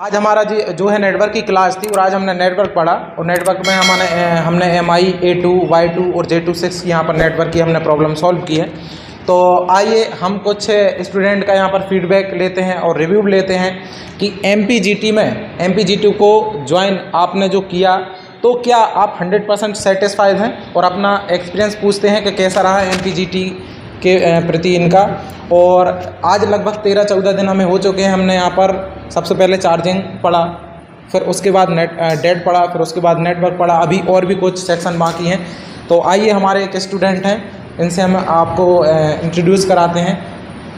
आज हमारा जो है नेटवर्क की क्लास थी और आज हमने नेटवर्क पढ़ा और नेटवर्क में हमने MI A2 Y2 और J26 यहाँ पर नेटवर्क की हमने प्रॉब्लम सॉल्व की है। तो आइए हम कुछ स्टूडेंट का यहाँ पर फीडबैक लेते हैं और रिव्यू लेते हैं कि MPGT को ज्वाइन आपने जो किया तो क्या आप 100% सेटिस्फाइड हैं, और अपना एक्सपीरियंस पूछते हैं कि कैसा रहा MPGT के प्रति इनका। और आज लगभग 13-14 दिन हमें हो चुके हैं। हमने यहाँ पर सबसे पहले चार्जिंग पढ़ा, फिर उसके बाद डेड पढ़ा, फिर उसके बाद नेटवर्क पढ़ा, अभी और भी कुछ सेक्शन बाकी हैं। तो आइए हमारे एक स्टूडेंट हैं, इनसे हम आपको इंट्रोड्यूस कराते हैं।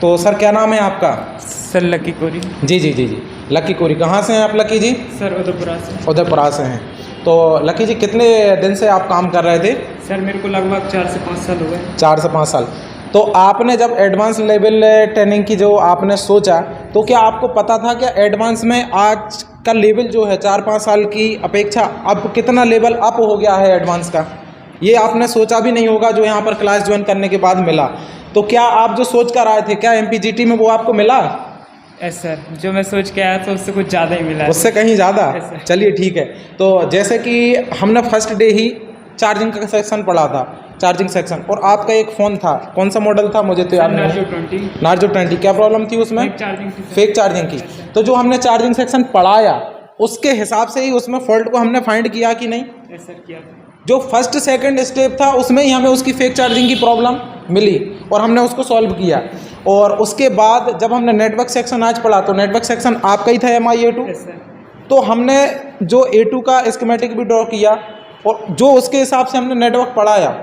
तो सर क्या नाम है आपका? सर लकी कोरी। जी, लकी कोरी। कहाँ से हैं आप लकी जी? सर उदयपुरा से। उदयपुरा से हैं। तो लकी जी कितने दिन से आप काम कर रहे थे? सर मेरे को लगभग 4 से 5 साल हो गए। 4 से 5 साल। तो आपने जब एडवांस लेवल ट्रेनिंग की जो आपने सोचा, तो क्या आपको पता था क्या एडवांस में आज का लेवल जो है 4-5 साल की अपेक्षा अब कितना लेवल अप हो गया है एडवांस का? ये आपने सोचा भी नहीं होगा जो यहाँ पर क्लास ज्वाइन करने के बाद मिला। तो क्या आप जो सोच कर आए थे, क्या MPGT में वो आपको मिला? यस सर, जो मैं सोच के आया था उससे कुछ ज़्यादा ही मिला। उससे कहीं ज़्यादा? चलिए ठीक है। तो जैसे कि हमने फर्स्ट डे ही चार्जिंग का सेक्शन पढ़ा था, चार्जिंग सेक्शन, और आपका एक फ़ोन था, कौन सा मॉडल था मुझे तो याद नहीं है। नार्जो 20। क्या प्रॉब्लम थी उसमें? फेक चार्जिंग की। तो जो हमने चार्जिंग सेक्शन पढ़ाया उसके हिसाब से ही उसमें फॉल्ट को हमने फाइंड किया कि नहीं? सर किया था। जो फर्स्ट सेकंड स्टेप था उसमें ही हमें उसकी फेक चार्जिंग की प्रॉब्लम मिली और हमने उसको सॉल्व किया। और उसके बाद जब हमने नेटवर्क सेक्शन आज पढ़ा, तो नेटवर्क सेक्शन आपका ही था MI A2। तो हमने जो A2 का स्कीमेटिक भी ड्रॉ किया और जो उसके हिसाब से हमने नेटवर्क पढ़ाया,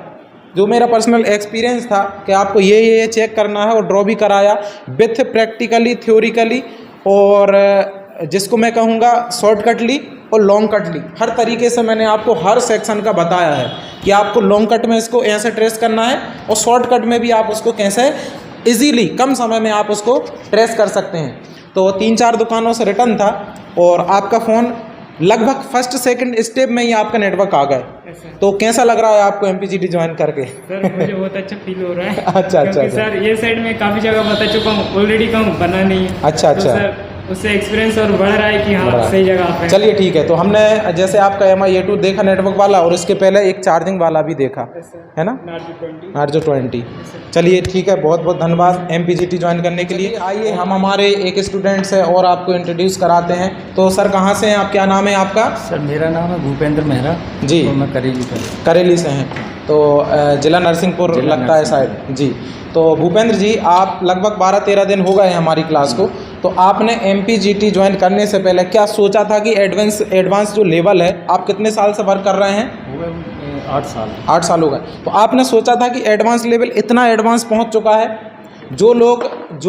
जो मेरा पर्सनल एक्सपीरियंस था कि आपको ये चेक करना है, और ड्रॉ भी कराया विथ प्रैक्टिकली, थ्योरिकली, और जिसको मैं कहूँगा शॉर्टकटली और लॉन्ग कटली, हर तरीके से मैंने आपको हर सेक्शन का बताया है कि आपको लॉन्ग कट में इसको ऐसे ट्रेस करना है और शॉर्टकट में भी आप उसको कैसे इजीली कम समय में आप उसको ट्रेस कर सकते हैं। तो 3-4 दुकानों से रिटर्न था और आपका फ़ोन लगभग फर्स्ट सेकंड स्टेप में ही आपका नेटवर्क आ गए। तो कैसा लग रहा है आपको MPGT ज्वाइन करके? सर मुझे बहुत अच्छा फील हो रहा है। अच्छा। सर ये साइड में काफ़ी जगह बता चुका हूँ ऑलरेडी, कहूँ बना नहीं है। अच्छा। तो सर उससे एक्सपीरियंस और बढ़ रहा है कि हाँ सही जगह पे। चलिए ठीक है। तो हमने जैसे आपका MI A2 देखा नेटवर्क वाला, और इसके पहले एक चार्जिंग वाला भी देखा है ना, नार्जो 20। चलिए ठीक है, बहुत बहुत धन्यवाद MPGT ज्वाइन करने के लिए। आइए हम हमारे एक स्टूडेंट से और आपको इंट्रोड्यूस कराते हैं। तो सर कहाँ से हैं आप, क्या नाम है आपका? सर मेरा नाम है भूपेंद्र मेहरा जी। तो मैं करेली से हैं। तो जिला नरसिंहपुर लगता है शायद जी। तो भूपेंद्र जी, आप लगभग 12-13 दिन हो गए हैं हमारी क्लास को। तो आपने MPGT ज्वाइन करने से पहले क्या सोचा था कि एडवांस जो लेवल है, आप कितने साल से वर्क कर रहे हैं? हो गए 8 साल हो गए। तो आपने सोचा था कि एडवांस लेवल इतना एडवांस पहुंच चुका है, जो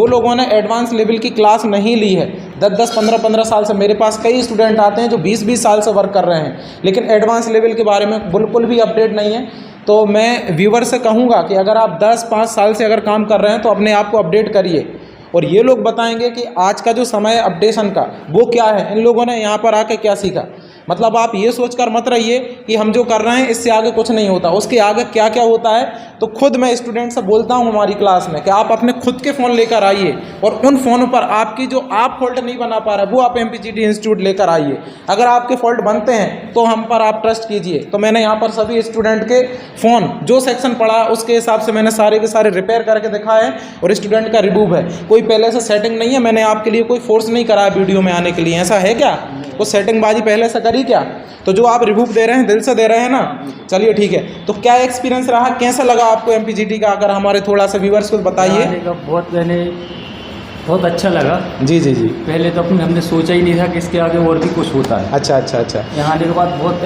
लोगों ने एडवांस लेवल की क्लास नहीं ली है 10-10, 15-15 साल से, मेरे पास कई स्टूडेंट आते हैं जो 20-20 साल से वर्क कर रहे हैं, लेकिन एडवांस लेवल के बारे में बिल्कुल भी अपडेट नहीं है। तो मैं व्यूवर से कहूँगा कि अगर आप 10-5 साल से अगर काम कर रहे हैं तो अपने आप को अपडेट करिए, और ये लोग बताएंगे कि आज का जो समय है अपडेशन का वो क्या है, इन लोगों ने यहाँ पर आके क्या सीखा। मतलब आप ये सोचकर मत रहिए कि हम जो कर रहे हैं इससे आगे कुछ नहीं होता, उसके आगे क्या क्या होता है। तो खुद मैं स्टूडेंट से बोलता हूँ हमारी क्लास में कि आप अपने खुद के फ़ोन लेकर आइए, और उन फ़ोनों पर आपकी जो आप फॉल्ट नहीं बना पा रहे वो आप MPGT इंस्टीट्यूट लेकर आइए। अगर आपके फॉल्ट बनते हैं तो हम पर आप ट्रस्ट कीजिए। तो मैंने यहाँ पर सभी स्टूडेंट के फ़ोन जो सेक्शन पढ़ा उसके हिसाब से मैंने सारे के सारे रिपेयर करके दिखाए हैं, और स्टूडेंट का रिव्यू है। कोई पहले से सेटिंग नहीं है, मैंने आपके लिए कोई फोर्स नहीं करा वीडियो में आने के लिए, ऐसा है क्या? वो सेटिंग बाजी पहले से करी क्या? तो जो आप रिव्यू दे रहे हैं दिल से दे रहे हैं ना? चलिए ठीक है। तो क्या एक्सपीरियंस रहा, कैसा लगा आपको MPGT का? अगर हमारे थोड़ा सा व्यूअर्स को बताइए। बहुत अच्छा लगा। जी। पहले तो हमने सोचा ही नहीं था कि इसके आगे और भी कुछ होता है। अच्छा। यहाँ आने के बाद बहुत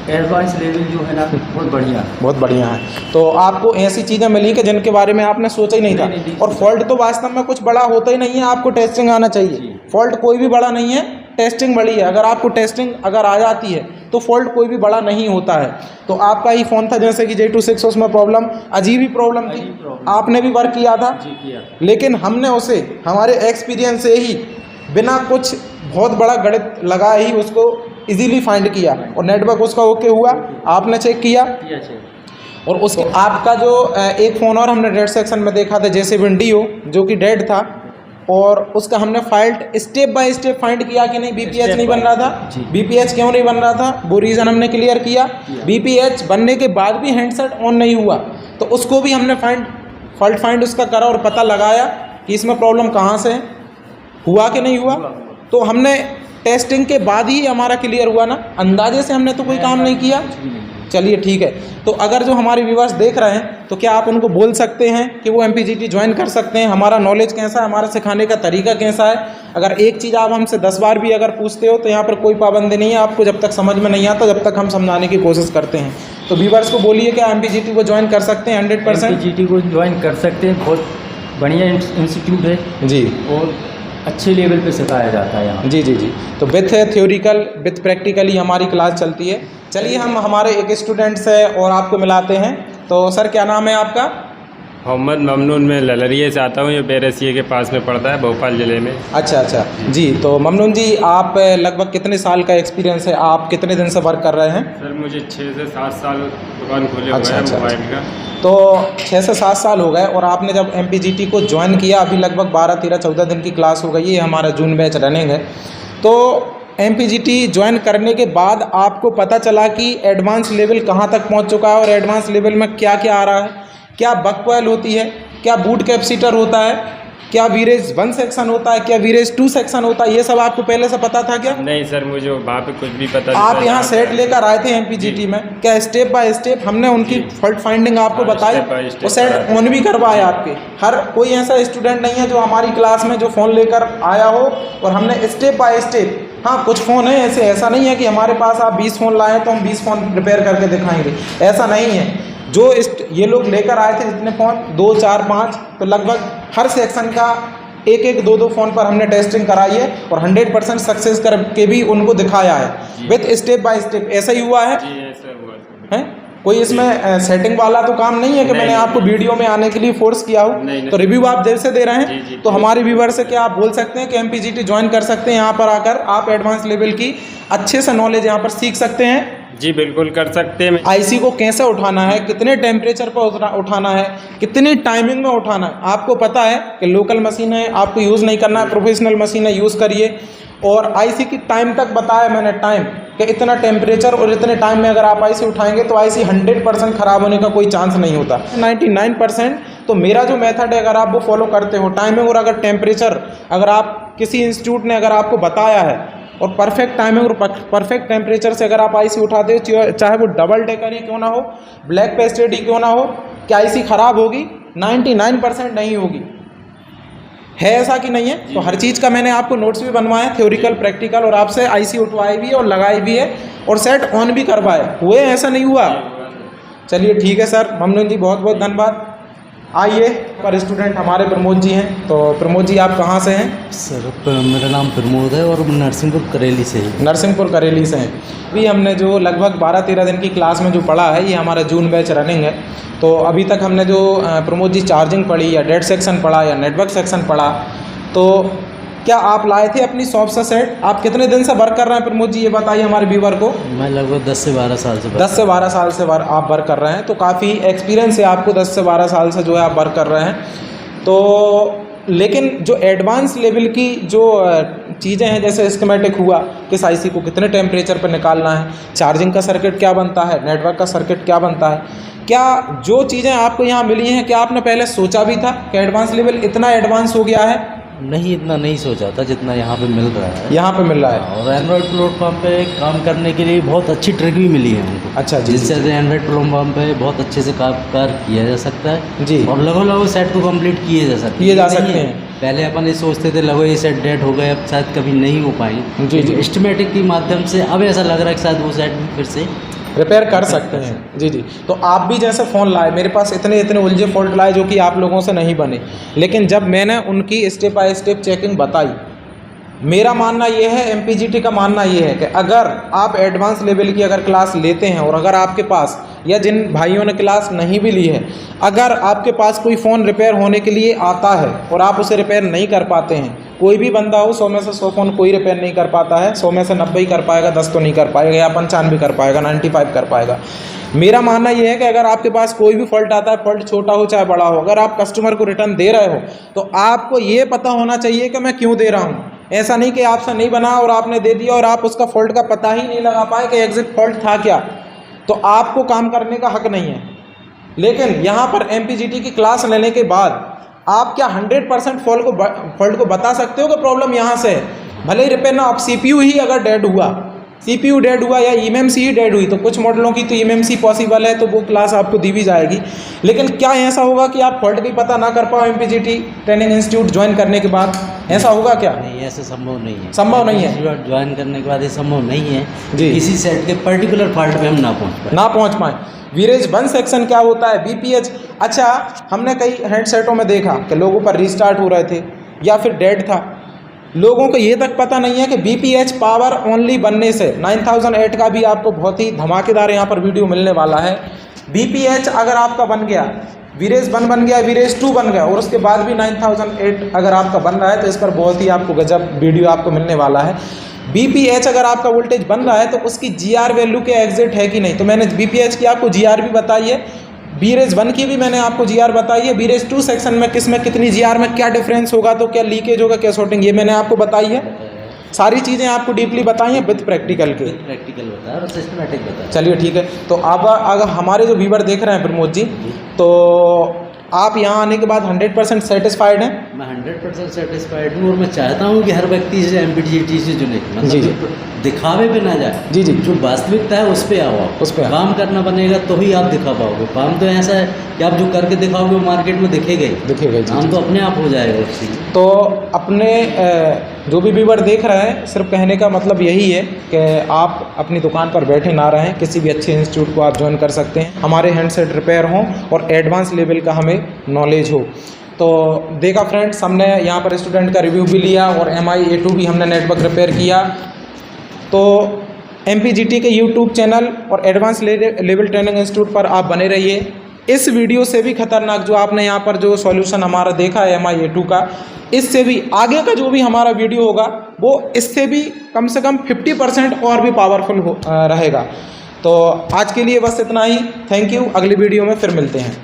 एडवांस लेवल जो है ना बहुत बढ़िया है। तो आपको ऐसी चीज़ें मिली कि जिनके बारे में आपने सोचा ही नहीं था। और फॉल्ट तो वास्तव में कुछ बड़ा होता ही नहीं है, आपको टेस्टिंग आना चाहिए। फॉल्ट कोई भी बड़ा नहीं है, टेस्टिंग बड़ी है। अगर आपको टेस्टिंग अगर आ जाती है तो फॉल्ट कोई भी बड़ा नहीं होता है। तो आपका ही फ़ोन था जैसे कि J26, उसमें प्रॉब्लम अजीब ही प्रॉब्लम थी, आपने भी वर्क किया था। लेकिन हमने उसे हमारे एक्सपीरियंस से ही बिना कुछ बहुत बड़ा गणित लगाए ही उसको इजीली फाइंड किया, और नेटवर्क उसका ओके हुआ, आपने चेक किया। और उसके आपका जो एक फ़ोन और हमने डेड सेक्शन में देखा था, जैसे विंडियो जो कि डेड था, और उसका हमने फाइल्ट स्टेप बाय स्टेप फाइंड किया कि नहीं बीपीएच नहीं बन रहा था। जी। बीपीएच क्यों नहीं बन रहा था वो रीज़न हमने क्लियर किया। बीपीएच बनने के बाद भी हैंडसेट ऑन नहीं हुआ तो उसको भी हमने फॉल्ट फाइंड उसका करा और पता लगाया कि इसमें प्रॉब्लम कहाँ से है, हुआ कि नहीं हुआ। तो हमने टेस्टिंग के बाद ही हमारा क्लियर हुआ ना, अंदाजे से हमने तो कोई काम नहीं किया। चलिए ठीक है। तो अगर जो हमारे व्यूअर्स देख रहे हैं तो क्या आप उनको बोल सकते हैं कि वो MPGT ज्वाइन कर सकते हैं? हमारा नॉलेज कैसा है, हमारा सिखाने का तरीका कैसा है? अगर एक चीज़ आप हमसे 10 बार भी अगर पूछते हो तो यहाँ पर कोई पाबंदी नहीं है, आपको जब तक समझ में नहीं आता जब तक हम समझाने की कोशिश करते हैं। तो व्यूअर्स को बोलिए क्या MPGT को ज्वाइन कर सकते हैं 100%? MPGT को ज्वाइन कर सकते हैं, बहुत बढ़िया इंस्टीट्यूट है जी, और अच्छे लेवल पे सिखाया जाता है यहाँ। जी जी जी। तो विथ थ्योरिकल विथ प्रैक्टिकली हमारी क्लास चलती है। चलिए हम हमारे एक स्टूडेंट से और आपको मिलाते हैं। तो सर क्या नाम है आपका? मोहम्मद ममनून, मैं ललरिए से आता हूँ, ये बेरसिए के पास में पड़ता है, भोपाल ज़िले में। अच्छा अच्छा जी। तो ममनून जी आप लगभग कितने साल का एक्सपीरियंस है, आप कितने दिन से वर्क कर रहे हैं? सर मुझे 6 से 7 साल दुकान खोले हुए अच्छा, हैं अच्छा, मोबाइल का। तो 6 से 7 साल हो गए और आपने जब MPGT को ज्वाइन किया, अभी लगभग 12, 13, 14 दिन की क्लास हो गई, ये हमारा जून बैच रनिंग है। तो MPGT ज्वाइन करने के बाद आपको पता चला कि एडवांस लेवल कहाँ तक पहुँच चुका है और एडवांस लेवल में क्या क्या आ रहा है, क्या बक कॉइल होती है, क्या बूट कैपेसिटर होता है, क्या वीरेज 1 सेक्शन होता है, क्या वीरेज 2 सेक्शन होता है, ये सब आपको पहले से पता था क्या? नहीं सर, मुझे वहाँ पे कुछ भी पता नहीं आप था। यहाँ सेट लेकर आए थे MPGT में, क्या स्टेप बाय स्टेप हमने उनकी फॉल्ट फाइंडिंग आपको हाँ, बताई, step by step वो सेट ऑन भी करवाया आपके? हर कोई ऐसा स्टूडेंट नहीं है जो हमारी क्लास में जो फ़ोन लेकर आया हो और हमने स्टेप बाय स्टेप, हाँ कुछ फ़ोन है ऐसे, ऐसा नहीं है कि हमारे पास आप 20 फ़ोन लाएँ तो हम 20 फ़ोन रिपेयर करके दिखाएंगे, ऐसा नहीं है। जो ये लोग लेकर आए थे जितने फ़ोन 2, 4, 5, तो लगभग हर सेक्शन का 1, 2 फ़ोन पर हमने टेस्टिंग कराई है और 100% सक्सेस करके भी उनको दिखाया है विथ स्टेप बाय स्टेप। ऐसा ही हुआ है? जी ऐसा हुआ सर। है कोई इसमें सेटिंग वाला तो काम नहीं है कि मैंने आपको वीडियो में आने के लिए फोर्स किया हो। नहीं। तो रिव्यू आप देर से दे रहे हैं। जी, तो हमारे व्यूवर से क्या आप बोल सकते हैं कि MPGT ज्वाइन कर सकते हैं, यहाँ पर आकर आप एडवांस लेवल की अच्छे से नॉलेज यहाँ पर सीख सकते हैं? जी बिल्कुल कर सकते हैं। IC को कैसे उठाना है, कितने टेम्परेचर पर उठाना है, कितनी टाइमिंग में उठाना है, आपको पता है कि लोकल मशीन है आपको यूज़ नहीं करना है, प्रोफेशनल मशीन है यूज़ करिए। और IC की टाइम तक बताया मैंने, टाइम कि इतना टेम्परेचर और इतने टाइम में अगर आप IC उठाएंगे तो IC 100% ख़राब होने का कोई चांस नहीं होता, 99%। तो मेरा जो मेथड है अगर आप वो फॉलो करते हो, टाइमिंग और अगर टेम्परेचर अगर आप किसी इंस्टीट्यूट ने अगर आपको बताया है और परफेक्ट टाइमिंग और परफेक्ट टेम्परेचर से अगर आप IC उठाते हो, चाहे वो डबल डेकर ही क्यों ना हो, ब्लैक पेस्टेड ही क्यों ना हो, क्या IC ख़राब होगी? 99% नहीं होगी। है ऐसा कि नहीं है? तो हर चीज़ का मैंने आपको नोट्स भी बनवाए, थ्योरिकल प्रैक्टिकल, और आपसे IC उठवाई भी है और लगाई भी है और सेट ऑन भी करवाए हुए, ऐसा नहीं हुआ। चलिए ठीक है सर, ममनून जी बहुत बहुत धन्यवाद। आइए पर स्टूडेंट हमारे प्रमोद जी हैं। तो प्रमोद जी आप कहाँ से हैं? सर मेरा नाम प्रमोद है और मैं नरसिंहपुर करेली से है। नरसिंहपुर करेली से हैं। अभी हमने जो लगभग 12-13 दिन की क्लास में जो पढ़ा है, ये हमारा जून बैच रनिंग है। तो अभी तक हमने जो प्रमोद जी चार्जिंग पढ़ी या डेड सेक्शन पढ़ा या नेटवर्क सेक्शन पढ़ा, तो क्या आप लाए थे अपनी शॉप से सेट? आप कितने दिन से वर्क कर रहे हैं प्रमोद जी, ये बताइए हमारे व्यूवर को। मैं लगभग 10 से 12 साल से 10 से 12 साल से आप वर्क कर रहे हैं, तो काफ़ी एक्सपीरियंस है आपको, 10 से 12 साल से जो है आप वर्क कर रहे हैं। तो लेकिन जो एडवांस लेवल की जो चीज़ें हैं, जैसे स्कीमेटिक हुआ, किस IC को कितने टेम्परेचर पर निकालना है, चार्जिंग का सर्किट क्या बनता है, नेटवर्क का सर्किट क्या बनता है, क्या जो चीज़ें आपको यहाँ मिली हैं, क्या आपने पहले सोचा भी था कि एडवांस लेवल इतना एडवांस हो गया है? नहीं, इतना नहीं सोचा था जितना यहाँ पे मिल रहा है। यहाँ पे मिल रहा है। और एंड्रॉयड प्लेटफॉर्म पे काम करने के लिए बहुत अच्छी ट्रिक भी मिली है हमको। अच्छा जी, जिससे एंड्रॉयड प्लेटफॉर्म पे बहुत अच्छे से कार्य किया जा सकता है जी। और लगो सेट को कंप्लीट किए जा सकते हैं। पहले अपन ये सोचते थे लगो ये सेट डेड हो गए, अब शायद कभी नहीं हो पाएंगे। जी जी। एस्टिमेटिक के माध्यम से अब ऐसा लग रहा है कि शायद वो सेट भी फिर से रिपेयर कर सकते हैं। जी जी। तो आप भी जैसे फ़ोन लाए, मेरे पास इतने उलझे फॉल्ट लाए जो कि आप लोगों से नहीं बने, लेकिन जब मैंने उनकी स्टेप बाय स्टेप चेकिंग बताई, मेरा मानना ये है, MPGT का मानना ये है कि अगर आप एडवांस लेवल की अगर क्लास लेते हैं और अगर आपके पास, या जिन भाइयों ने क्लास नहीं भी ली है, अगर आपके पास कोई फ़ोन रिपेयर होने के लिए आता है और आप उसे रिपेयर नहीं कर पाते हैं, कोई भी बंदा हो, 100 में से 100 फ़ोन कोई रिपेयर नहीं कर पाता है, 100 में से 90 ही कर पाएगा, 10 तो नहीं कर पाएगा, या 95 कर पाएगा, 95 कर पाएगा। मेरा मानना ये है कि अगर आपके पास कोई भी फॉल्ट आता है, फॉल्ट छोटा हो चाहे बड़ा हो, अगर आप कस्टमर को रिटर्न दे रहे हो तो आपको ये पता होना चाहिए कि मैं क्यों दे रहा हूँ। ऐसा नहीं कि आपसे नहीं बना और आपने दे दिया और आप उसका फॉल्ट का पता ही नहीं लगा पाए कि एग्जैक्ट फॉल्ट था क्या, तो आपको काम करने का हक नहीं है। लेकिन यहाँ पर MPGT की क्लास लेने के बाद आप क्या 100% फॉल्ट को बता सकते हो कि प्रॉब्लम यहाँ से है। भले ही रिपेयर ना, आप CPU ही अगर डेड हुआ, CPU डेड हुआ या eMMC ही डेड हुई, तो कुछ मॉडलों की तो eMMC पॉसिबल है तो वो क्लास आपको दी भी जाएगी। लेकिन क्या ऐसा होगा कि आप फॉल्ट भी पता ना कर पाओ MPGT ट्रेनिंग इंस्टीट्यूट ज्वाइन करने के बाद? ऐसा होगा क्या? नहीं, ऐसा संभव नहीं है। संभव नहीं है, ज्वाइन करने के बाद ये संभव नहीं है जी। किसी सेट के पर्टिकुलर फॉल्ट पे हम ना पहुँच पाए। वीरेज 1 सेक्शन क्या होता है, BPH। अच्छा, हमने कई हैंडसेटों में देखा कि लोगों पर रीस्टार्ट हो रहे थे या फिर डेड था। लोगों को ये तक पता नहीं है कि BPH पावर ओनली बनने से 9008 का भी आपको बहुत ही धमाकेदार यहाँ पर वीडियो मिलने वाला है। BPH अगर आपका बन गया, वीरेज 1 बन गया, वीरेज 2 बन गया और उसके बाद भी 9008 अगर आपका बन रहा है तो इस पर बहुत ही आपको गजब वीडियो आपको मिलने वाला है। BPH अगर आपका वोल्टेज बन रहा है तो उसकी GR वैल्यू के एग्जिट है कि नहीं, तो मैंने BPH की आपको GR भी बताई है, वीरेज 1 की भी मैंने आपको GR बताई है, वीरेज 2 सेक्शन में किस में कितनी GR में क्या डिफरेंस होगा, तो क्या लीकेज होगा, क्या शॉर्टिंग, ये मैंने आपको बताई है। सारी चीज़ें आपको डीपली बताई हैं विद प्रैक्टिकल के। प्रैक्टिकल बताया और सिस्टमैटिक बताया। चलिए ठीक है, तो अब अगर हमारे जो व्यूवर देख रहे हैं प्रमोद जी, तो आप यहाँ आने के बाद 100% सेटिस्फाइड हैं? मैं 100% सेटिस्फाइड हूँ और मैं चाहता हूँ कि हर व्यक्ति इसे MPGT से जुड़े, जी जी। मतलब दिखावे पे ना जाए, जी जी। जो वास्तविकता है उस पे आओ, आप उस पे आओ। काम करना बनेगा तो ही आप दिखा पाओगे। काम तो ऐसा है कि आप जो करके दिखाओगे वो मार्केट में दिखेगा ही, दिखेगा जी। काम तो अपने आप हो जाएगा उससे। तो अपने जो भी व्यूवर देख रहे हैं, सिर्फ कहने का मतलब यही है कि आप अपनी दुकान पर बैठे ना रहें, किसी भी अच्छे इंस्टीट्यूट को आप ज्वाइन कर सकते हैं। हमारे हैंडसेट रिपेयर हों और एडवांस लेवल का हमें नॉलेज हो। तो देखा फ्रेंड्स, हमने यहाँ पर स्टूडेंट का रिव्यू भी लिया और MI-A2 भी हमने नेटवर्क रिपेयर किया। तो MPGT के YouTube चैनल और एडवांस लेवल ट्रेनिंग इंस्टीट्यूट पर आप बने रहिए। इस वीडियो से भी खतरनाक जो आपने यहाँ पर जो सॉल्यूशन हमारा देखा है MI-A2 का, इससे भी आगे का जो भी हमारा वीडियो होगा वो इससे भी कम से कम 50% और भी पावरफुल रहेगा। तो आज के लिए बस इतना ही। थैंक यू, अगली वीडियो में फिर मिलते हैं।